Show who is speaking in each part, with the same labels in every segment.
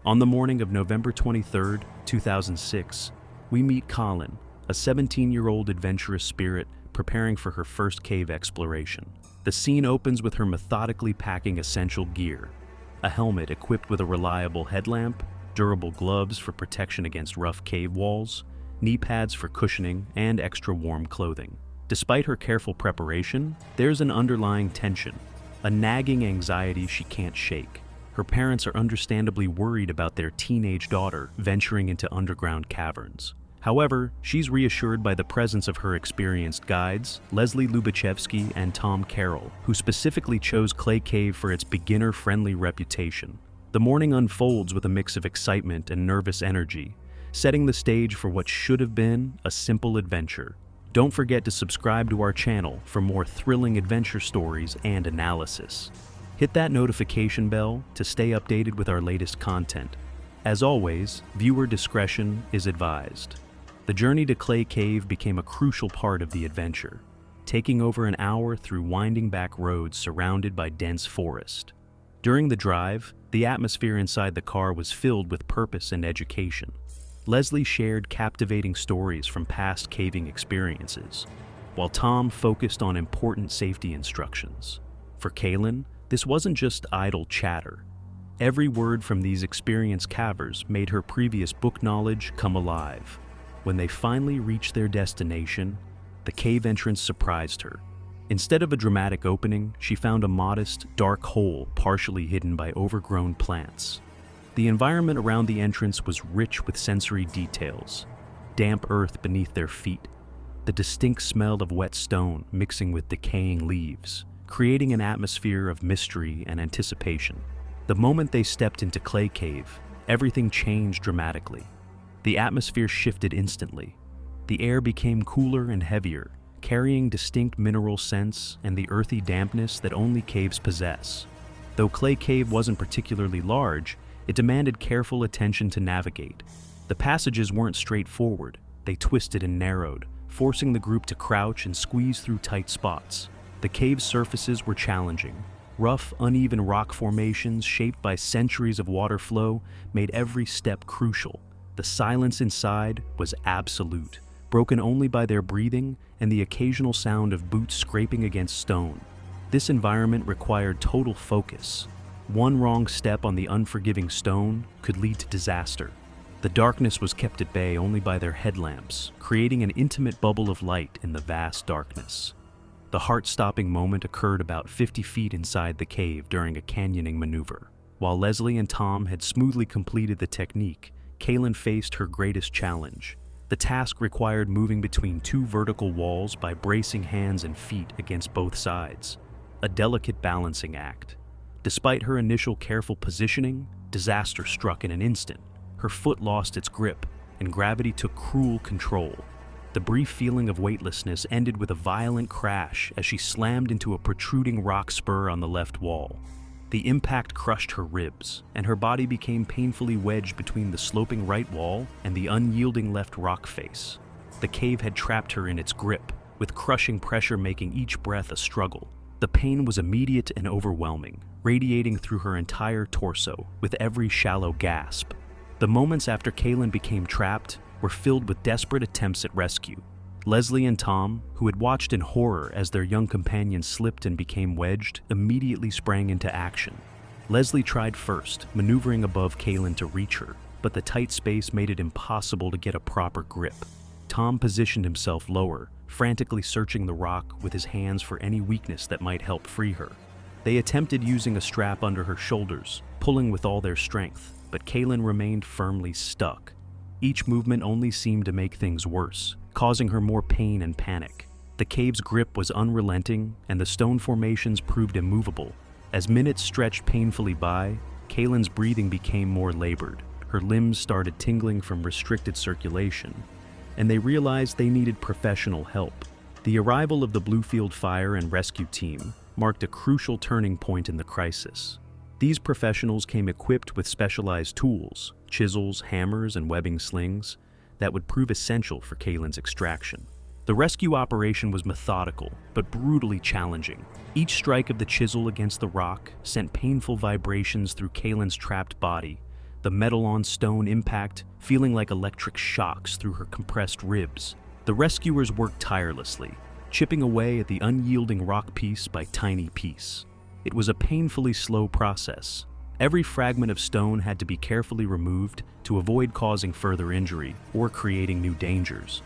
Speaker 1: On the morning of November 23, 2006, we meet Colin, a 17-year-old adventurous spirit preparing for her first cave exploration. The scene opens with her methodically packing essential gear: a helmet equipped with a reliable headlamp, durable gloves for protection against rough cave walls, knee pads for cushioning, and extra warm clothing. Despite her careful preparation, there's an underlying tension, a nagging anxiety she can't shake. Her parents are understandably worried about their teenage daughter venturing into underground caverns. However, she's reassured by the presence of her experienced guides, Leslie Lubachevsky and Tom Carroll, who specifically chose Clay Cave for its beginner-friendly reputation. The morning unfolds with a mix of excitement and nervous energy, setting the stage for what should have been a simple adventure. Don't forget to subscribe to our channel for more thrilling adventure stories and analysis. Hit that notification bell to stay updated with our latest content. As always, viewer discretion is advised. The journey to Clay Cave became a crucial part of the adventure, taking over an hour through winding back roads surrounded by dense forest. During the drive, the atmosphere inside the car was filled with purpose and education. Leslie shared captivating stories from past caving experiences, while Tom focused on important safety instructions. For Kaylin, this wasn't just idle chatter. Every word from these experienced cavers made her previous book knowledge come alive. When they finally reached their destination, the cave entrance surprised her. Instead of a dramatic opening, she found a modest, dark hole partially hidden by overgrown plants. The environment around the entrance was rich with sensory details: damp earth beneath their feet, the distinct smell of wet stone mixing with decaying leaves, creating an atmosphere of mystery and anticipation. The moment they stepped into Clay Cave, everything changed dramatically. The atmosphere shifted instantly. The air became cooler and heavier, carrying distinct mineral scents and the earthy dampness that only caves possess. Though Clay Cave wasn't particularly large, it demanded careful attention to navigate. The passages weren't straightforward. They twisted and narrowed, forcing the group to crouch and squeeze through tight spots. The cave's surfaces were challenging. Rough, uneven rock formations shaped by centuries of water flow made every step crucial. The silence inside was absolute, broken only by their breathing and the occasional sound of boots scraping against stone. This environment required total focus. One wrong step on the unforgiving stone could lead to disaster. The darkness was kept at bay only by their headlamps, creating an intimate bubble of light in the vast darkness. The heart-stopping moment occurred about 50 feet inside the cave during a canyoning maneuver. While Leslie and Tom had smoothly completed the technique, Kaylin faced her greatest challenge. The task required moving between two vertical walls by bracing hands and feet against both sides, a delicate balancing act. Despite her initial careful positioning, disaster struck in an instant. Her foot lost its grip, and gravity took cruel control. The brief feeling of weightlessness ended with a violent crash as she slammed into a protruding rock spur on the left wall. The impact crushed her ribs, and her body became painfully wedged between the sloping right wall and the unyielding left rock face. The cave had trapped her in its grip, with crushing pressure making each breath a struggle. The pain was immediate and overwhelming, radiating through her entire torso with every shallow gasp. The moments after Kaylin became trapped were filled with desperate attempts at rescue. Leslie and Tom, who had watched in horror as their young companion slipped and became wedged, immediately sprang into action. Leslie tried first, maneuvering above Kaylin to reach her, but the tight space made it impossible to get a proper grip. Tom positioned himself lower, frantically searching the rock with his hands for any weakness that might help free her. They attempted using a strap under her shoulders, pulling with all their strength, but Kaylin remained firmly stuck. Each movement only seemed to make things worse, causing her more pain and panic. The cave's grip was unrelenting, and the stone formations proved immovable. As minutes stretched painfully by, Kaylin's breathing became more labored. Her limbs started tingling from restricted circulation, and they realized they needed professional help. The arrival of the Bluefield Fire and Rescue Team marked a crucial turning point in the crisis. These professionals came equipped with specialized tools, chisels, hammers, and webbing slings that would prove essential for Kaylin's extraction. The rescue operation was methodical, but brutally challenging. Each strike of the chisel against the rock sent painful vibrations through Kaylin's trapped body, the metal-on-stone impact feeling like electric shocks through her compressed ribs. The rescuers worked tirelessly, chipping away at the unyielding rock piece by tiny piece. It was a painfully slow process. Every fragment of stone had to be carefully removed to avoid causing further injury or creating new dangers.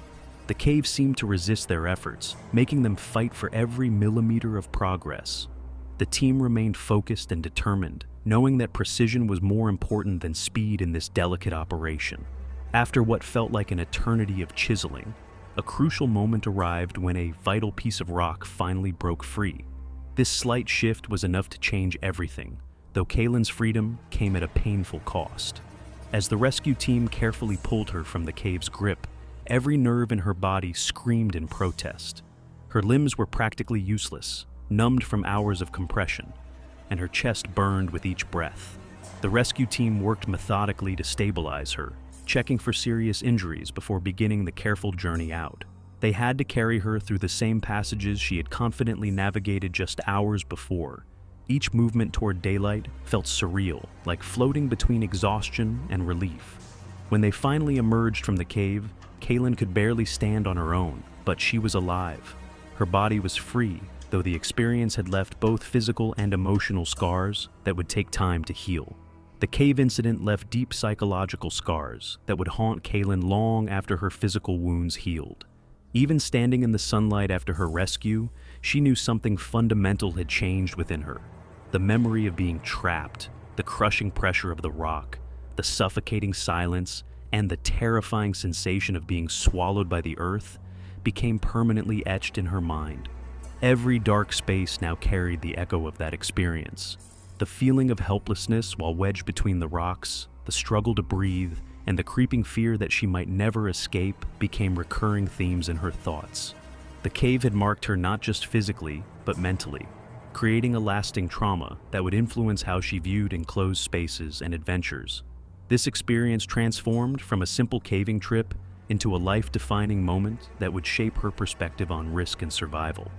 Speaker 1: The cave seemed to resist their efforts, making them fight for every millimeter of progress. The team remained focused and determined, knowing that precision was more important than speed in this delicate operation. After what felt like an eternity of chiseling, a crucial moment arrived when a vital piece of rock finally broke free. This slight shift was enough to change everything, though Kaylin's freedom came at a painful cost. As the rescue team carefully pulled her from the cave's grip, every nerve in her body screamed in protest. Her limbs were practically useless, numbed from hours of compression, and her chest burned with each breath. The rescue team worked methodically to stabilize her, checking for serious injuries before beginning the careful journey out. They had to carry her through the same passages she had confidently navigated just hours before. Each movement toward daylight felt surreal, like floating between exhaustion and relief. When they finally emerged from the cave, Kaylin could barely stand on her own, but she was alive. Her body was free, though the experience had left both physical and emotional scars that would take time to heal. The cave incident left deep psychological scars that would haunt Kaylin long after her physical wounds healed. Even standing in the sunlight after her rescue, she knew something fundamental had changed within her. The memory of being trapped, the crushing pressure of the rock, the suffocating silence, and the terrifying sensation of being swallowed by the earth became permanently etched in her mind. Every dark space now carried the echo of that experience. The feeling of helplessness while wedged between the rocks, the struggle to breathe, and the creeping fear that she might never escape became recurring themes in her thoughts. The cave had marked her not just physically, but mentally, creating a lasting trauma that would influence how she viewed enclosed spaces and adventures. This experience transformed from a simple caving trip into a life-defining moment that would shape her perspective on risk and survival.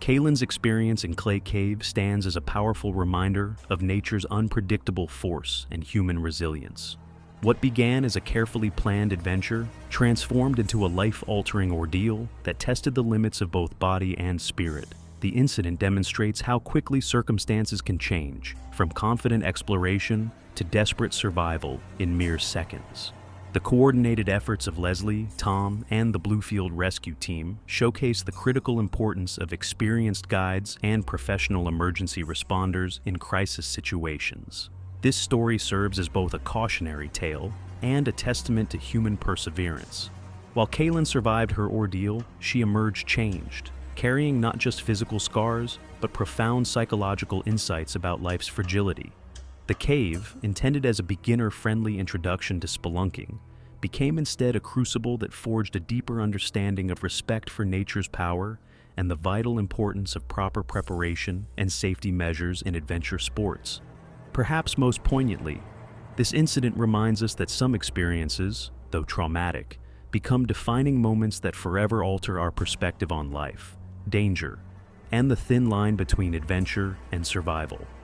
Speaker 1: Kaylin's experience in Clay Cave stands as a powerful reminder of nature's unpredictable force and human resilience. What began as a carefully planned adventure transformed into a life-altering ordeal that tested the limits of both body and spirit. The incident demonstrates how quickly circumstances can change, from confident exploration to desperate survival in mere seconds. The coordinated efforts of Leslie, Tom, and the Bluefield rescue team showcase the critical importance of experienced guides and professional emergency responders in crisis situations. This story serves as both a cautionary tale and a testament to human perseverance. While Kaylin survived her ordeal, she emerged changed, carrying not just physical scars, but profound psychological insights about life's fragility. The cave, intended as a beginner-friendly introduction to spelunking, became instead a crucible that forged a deeper understanding of respect for nature's power and the vital importance of proper preparation and safety measures in adventure sports. Perhaps most poignantly, this incident reminds us that some experiences, though traumatic, become defining moments that forever alter our perspective on life, danger, and the thin line between adventure and survival.